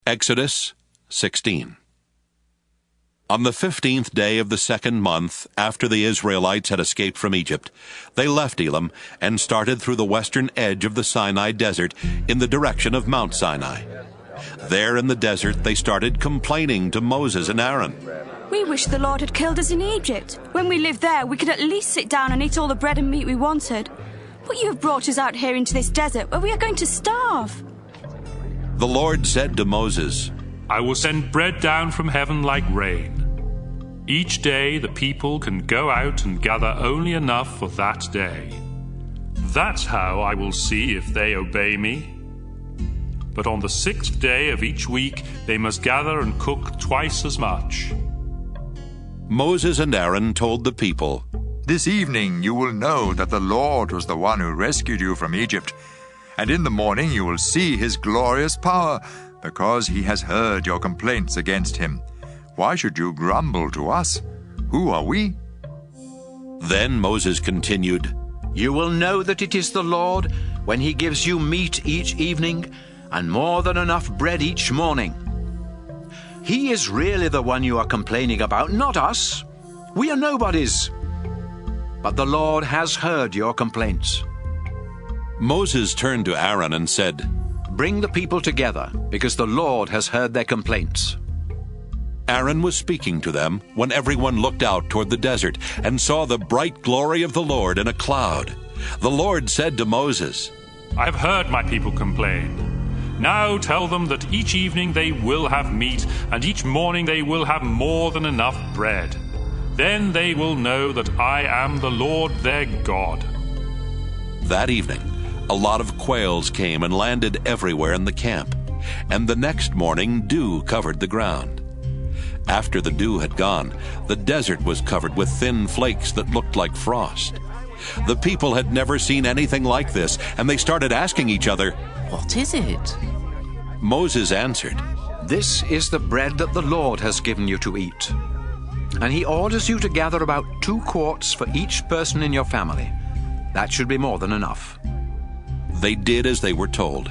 Exodus 16. On the 15th day of the second month, after the Israelites had escaped from Egypt, they left Elim and started through the western edge of the Sinai desert in the direction of Mount Sinai. There in the desert they started complaining to Moses and Aaron. We wish the Lord had killed us in Egypt. When we lived there, we could at least sit down and eat all the bread and meat we wanted. But you have brought us out here into this desert where we are going to starve. The Lord said to Moses, I will send bread down from heaven like rain. Each day the people can go out and gather only enough for that day. That's how I will see if they obey me. But on the 6th day of each week they must gather and cook twice as much. Moses and Aaron told the people, This evening you will know that the Lord was the one who rescued you from Egypt. And in the morning you will see his glorious power, because he has heard your complaints against him. Why should you grumble to us? Who are we? Then Moses continued, You will know that it is the Lord when he gives you meat each evening and more than enough bread each morning. He is really the one you are complaining about, not us. We are nobodies. But the Lord has heard your complaints. Moses turned to Aaron and said, Bring the people together, because the Lord has heard their complaints. Aaron was speaking to them when everyone looked out toward the desert and saw the bright glory of the Lord in a cloud. The Lord said to Moses, I have heard my people complain. Now tell them that each evening they will have meat, and each morning they will have more than enough bread. Then they will know that I am the Lord their God. That evening, a lot of quails came and landed everywhere in the camp, and the next morning dew covered the ground. After the dew had gone, the desert was covered with thin flakes that looked like frost. The people had never seen anything like this, and they started asking each other, What is it? Moses answered, This is the bread that the Lord has given you to eat. And he orders you to gather about 2 quarts for each person in your family. That should be more than enough. They did as they were told.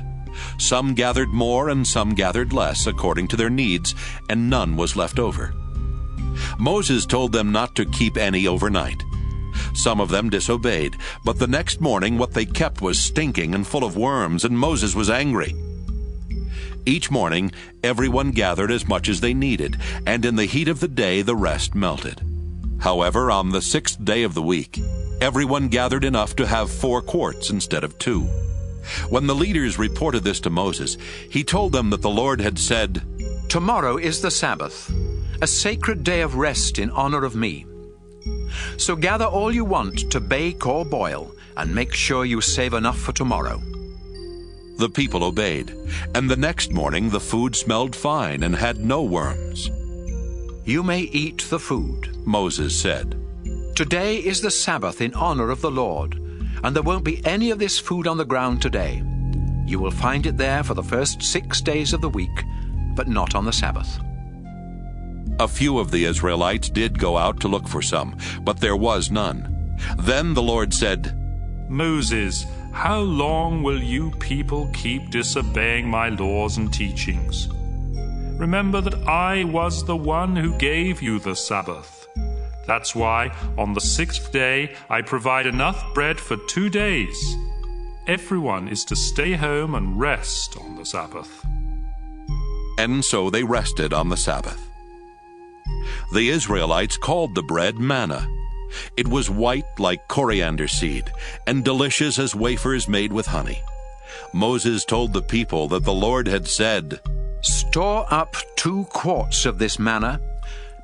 Some gathered more and some gathered less according to their needs, and none was left over. Moses told them not to keep any overnight. Some of them disobeyed, but the next morning what they kept was stinking and full of worms, and Moses was angry. Each morning everyone gathered as much as they needed, and in the heat of the day the rest melted. However, on the 6th day of the week, everyone gathered enough to have 4 quarts instead of 2. When the leaders reported this to Moses, he told them that the Lord had said, Tomorrow is the Sabbath, a sacred day of rest in honor of me. So gather all you want to bake or boil, and make sure you save enough for tomorrow. The people obeyed, and the next morning the food smelled fine and had no worms. You may eat the food, Moses said. Today is the Sabbath in honor of the Lord, and there won't be any of this food on the ground today. You will find it there for the first 6 days of the week, but not on the Sabbath. A few of the Israelites did go out to look for some, but there was none. Then the Lord said, Moses, how long will you people keep disobeying my laws and teachings? Remember that I was the one who gave you the Sabbath. That's why on the 6th day I provide enough bread for 2 days. Everyone is to stay home and rest on the Sabbath. And so they rested on the Sabbath. The Israelites called the bread manna. It was white like coriander seed, and delicious as wafers made with honey. Moses told the people that the Lord had said, Store up 2 quarts of this manna,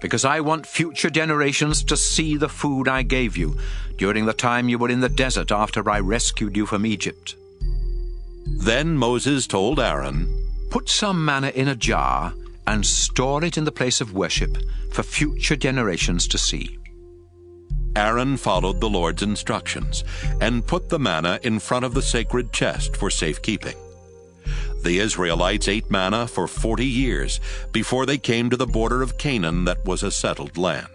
because I want future generations to see the food I gave you during the time you were in the desert after I rescued you from Egypt. Then Moses told Aaron, Put some manna in a jar and store it in the place of worship for future generations to see. Aaron followed the Lord's instructions and put the manna in front of the sacred chest for safekeeping. The Israelites ate manna for 40 years before they came to the border of Canaan that was a settled land.